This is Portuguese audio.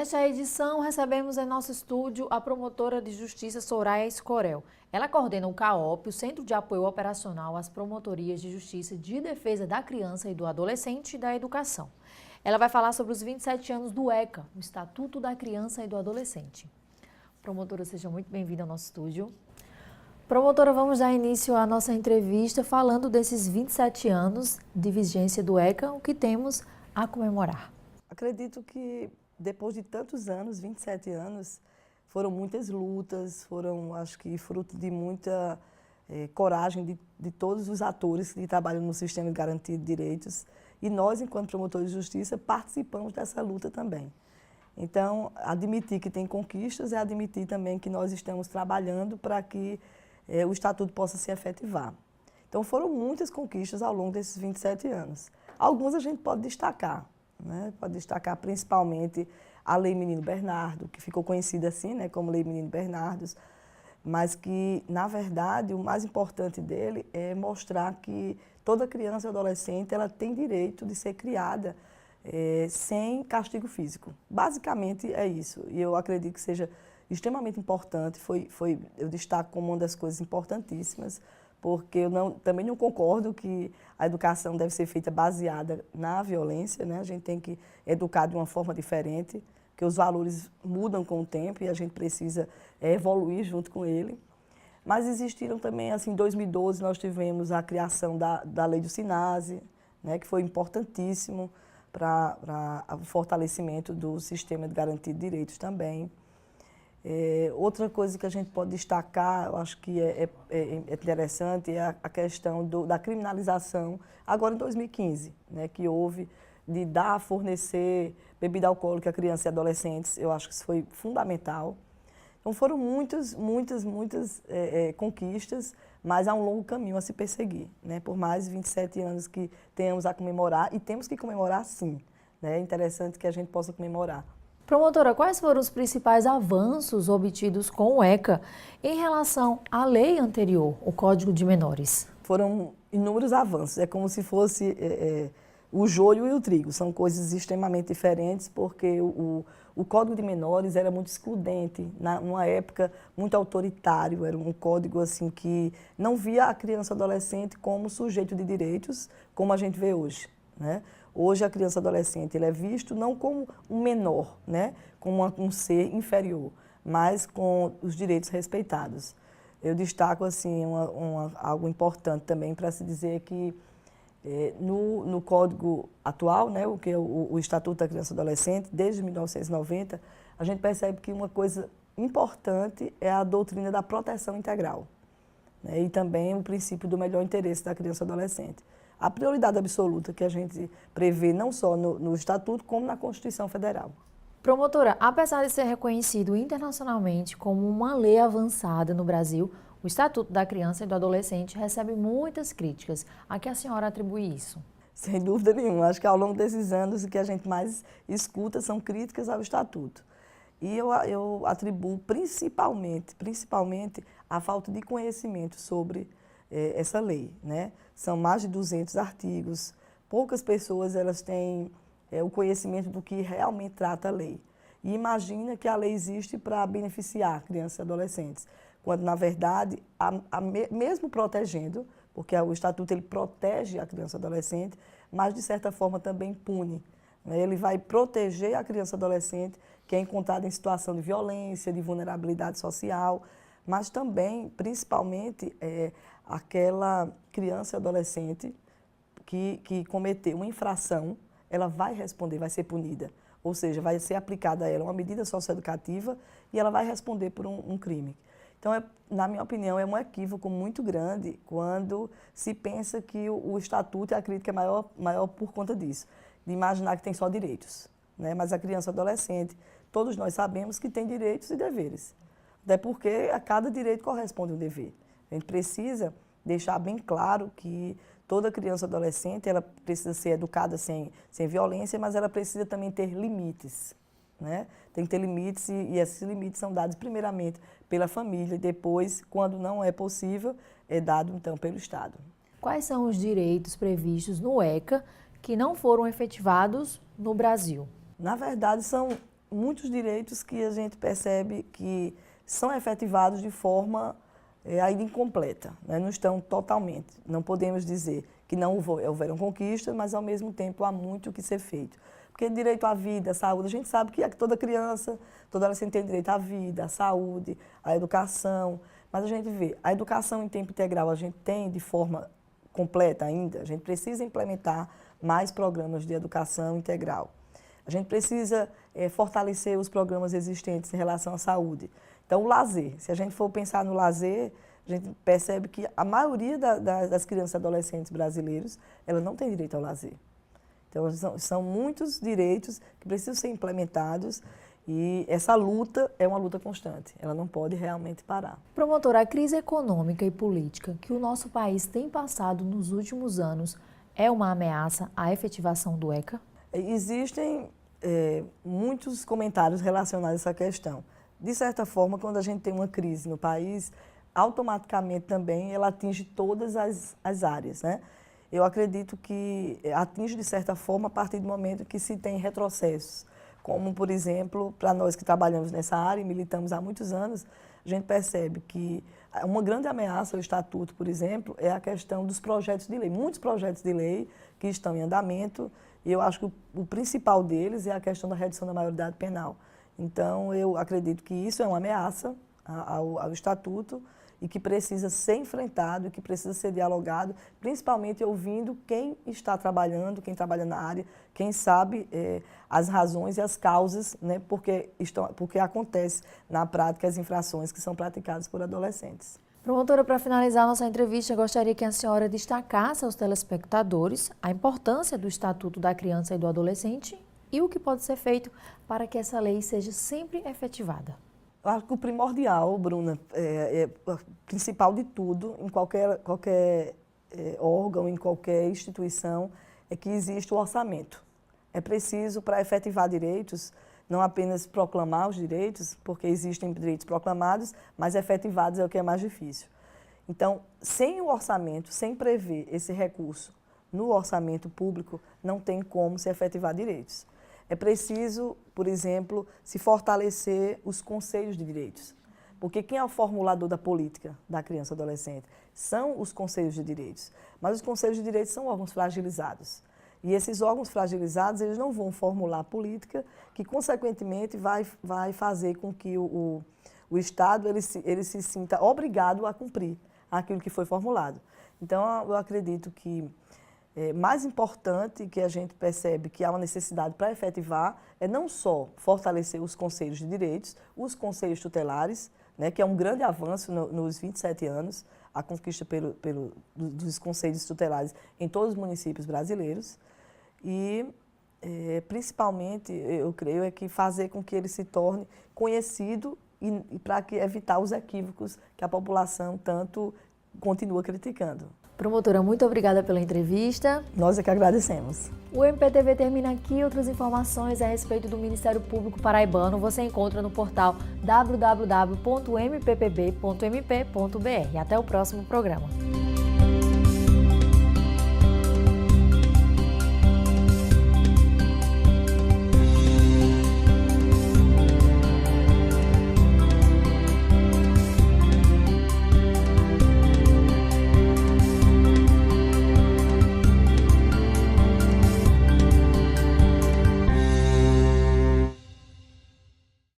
Nesta edição, recebemos em nosso estúdio a promotora de justiça Soraya Escorel. Ela coordena o CAOP, o Centro de Apoio Operacional às Promotorias de Justiça de Defesa da Criança e do Adolescente e da Educação. Ela vai falar sobre os 27 anos do ECA, o Estatuto da Criança e do Adolescente. Promotora, seja muito bem-vinda ao nosso estúdio. Promotora, vamos dar início à nossa entrevista falando desses 27 anos de vigência do ECA, o que temos a comemorar. Acredito que depois de tantos anos, 27 anos, foram muitas lutas, foram, acho que, fruto de muita coragem de todos os atores que trabalham no sistema de garantia de direitos. E nós, enquanto promotores de justiça, participamos dessa luta também. Então, admitir que tem conquistas é admitir também que nós estamos trabalhando para que o Estatuto possa se efetivar. Então, foram muitas conquistas ao longo desses 27 anos. Algumas a gente pode destacar. Pode destacar principalmente a Lei Menino Bernardo, que ficou conhecida assim, como Lei Menino Bernardos, mas que, na verdade, o mais importante dele é mostrar que toda criança e adolescente ela tem direito de ser criada sem castigo físico. Basicamente é isso, e eu acredito que seja extremamente importante, eu destaco como uma das coisas importantíssimas, porque eu também não concordo que a educação deve ser feita baseada na violência, A gente tem que educar de uma forma diferente, porque os valores mudam com o tempo e a gente precisa evoluir junto com ele. Mas existiram também, assim, em 2012 nós tivemos a criação da Lei do SINASE, que foi importantíssimo para o fortalecimento do sistema de garantia de direitos também. Outra coisa que a gente pode destacar, eu acho que é interessante, é a questão da criminalização, agora em 2015, que houve de fornecer bebida alcoólica a crianças e adolescentes. Eu acho que isso foi fundamental. Então foram muitas conquistas, mas há um longo caminho a se perseguir, por mais de 27 anos que tenhamos a comemorar, e temos que comemorar sim. É interessante que a gente possa comemorar. Promotora, quais foram os principais avanços obtidos com o ECA em relação à lei anterior, o Código de Menores? Foram inúmeros avanços, é como se fosse o joio e o trigo, são coisas extremamente diferentes, porque o Código de Menores era muito excludente, numa época muito autoritário, era um código assim, que não via a criança e adolescente como sujeito de direitos, como a gente vê hoje. Hoje a criança e adolescente ele é visto não como um menor, como um ser inferior, mas com os direitos respeitados. Eu destaco assim, algo importante também para se dizer que no Código atual, o que é o Estatuto da Criança e Adolescente, desde 1990, a gente percebe que uma coisa importante é a doutrina da proteção integral, e também o princípio do melhor interesse da criança e adolescente. A prioridade absoluta que a gente prevê não só no Estatuto, como na Constituição Federal. Promotora, apesar de ser reconhecido internacionalmente como uma lei avançada no Brasil, o Estatuto da Criança e do Adolescente recebe muitas críticas. A que a senhora atribui isso? Sem dúvida nenhuma. Acho que ao longo desses anos o que a gente mais escuta são críticas ao Estatuto. E eu atribuo principalmente a falta de conhecimento sobre essa lei. São mais de 200 artigos, poucas pessoas elas têm o conhecimento do que realmente trata a lei. E imagina que a lei existe para beneficiar crianças e adolescentes, quando, na verdade, mesmo protegendo, porque o Estatuto ele protege a criança e adolescente, mas, de certa forma, também pune. Ele vai proteger a criança e adolescente que é encontrada em situação de violência, de vulnerabilidade social, mas também, principalmente, aquela criança e adolescente que cometeu uma infração, ela vai responder, vai ser punida. Ou seja, vai ser aplicada a ela uma medida socioeducativa e ela vai responder por um crime. Então, na minha opinião, é um equívoco muito grande quando se pensa que o Estatuto, e a crítica é maior por conta disso, de imaginar que tem só direitos. Mas a criança e o adolescente, todos nós sabemos que tem direitos e deveres. Até porque a cada direito corresponde um dever. A gente precisa deixar bem claro que toda criança e adolescente ela precisa ser educada sem violência, mas ela precisa também ter limites. Tem que ter limites e esses limites são dados primeiramente pela família e depois, quando não é possível, é dado então pelo Estado. Quais são os direitos previstos no ECA que não foram efetivados no Brasil? Na verdade, são muitos direitos que a gente percebe que são efetivados de forma ainda incompleta, né? Não estão totalmente. Não podemos dizer que não houveram conquistas, mas ao mesmo tempo há muito o que ser feito. Porque direito à vida, à saúde, a gente sabe que toda criança, toda adolescente tem direito à vida, à saúde, à educação, mas a gente vê, a educação em tempo integral a gente tem de forma completa ainda, a gente precisa implementar mais programas de educação integral. A gente precisa fortalecer os programas existentes em relação à saúde. Então, o lazer, se a gente for pensar no lazer, a gente percebe que a maioria das crianças e adolescentes brasileiros, ela não tem direito ao lazer. Então, são muitos direitos que precisam ser implementados e essa luta é uma luta constante, ela não pode realmente parar. Promotora, a crise econômica e política que o nosso país tem passado nos últimos anos é uma ameaça à efetivação do ECA? Existem muitos comentários relacionados a essa questão. De certa forma, quando a gente tem uma crise no país, automaticamente também ela atinge todas as áreas, né? Eu acredito que atinge, de certa forma, a partir do momento que se tem retrocessos. Como, por exemplo, para nós que trabalhamos nessa área e militamos há muitos anos, a gente percebe que uma grande ameaça ao Estatuto, por exemplo, é a questão dos projetos de lei. Muitos projetos de lei que estão em andamento, e eu acho que o principal deles é a questão da redução da maioridade penal. Então, eu acredito que isso é uma ameaça ao Estatuto e que precisa ser enfrentado, que precisa ser dialogado, principalmente ouvindo quem está trabalhando, quem trabalha na área, quem sabe as razões e as causas, né, porque acontece na prática as infrações que são praticadas por adolescentes. Promotora, para finalizar nossa entrevista, eu gostaria que a senhora destacasse aos telespectadores a importância do Estatuto da Criança e do Adolescente e o que pode ser feito para que essa lei seja sempre efetivada. Eu acho que o primordial, Bruna, o principal de tudo, em qualquer órgão, em qualquer instituição, é que existe o orçamento. É preciso, para efetivar direitos, não apenas proclamar os direitos, porque existem direitos proclamados, mas efetivados é o que é mais difícil. Então, sem o orçamento, sem prever esse recurso no orçamento público, não tem como se efetivar direitos. É preciso, por exemplo, se fortalecer os conselhos de direitos. Porque quem é o formulador da política da criança e adolescente? São os conselhos de direitos. Mas os conselhos de direitos são órgãos fragilizados. E esses órgãos fragilizados, eles não vão formular a política que, consequentemente, vai fazer com que o Estado ele se sinta obrigado a cumprir aquilo que foi formulado. Então, eu acredito que mais importante que a gente percebe que há uma necessidade para efetivar é não só fortalecer os conselhos de direitos, os conselhos tutelares, né, que é um grande avanço nos 27 anos, a conquista dos conselhos tutelares em todos os municípios brasileiros e, principalmente, eu creio, é que fazer com que ele se torne conhecido e para que evitar os equívocos que a população tanto continua criticando. Promotora, muito obrigada pela entrevista. Nós é que agradecemos. O MPTV termina aqui. Outras informações a respeito do Ministério Público Paraibano você encontra no portal www.mppb.mp.br. Até o próximo programa.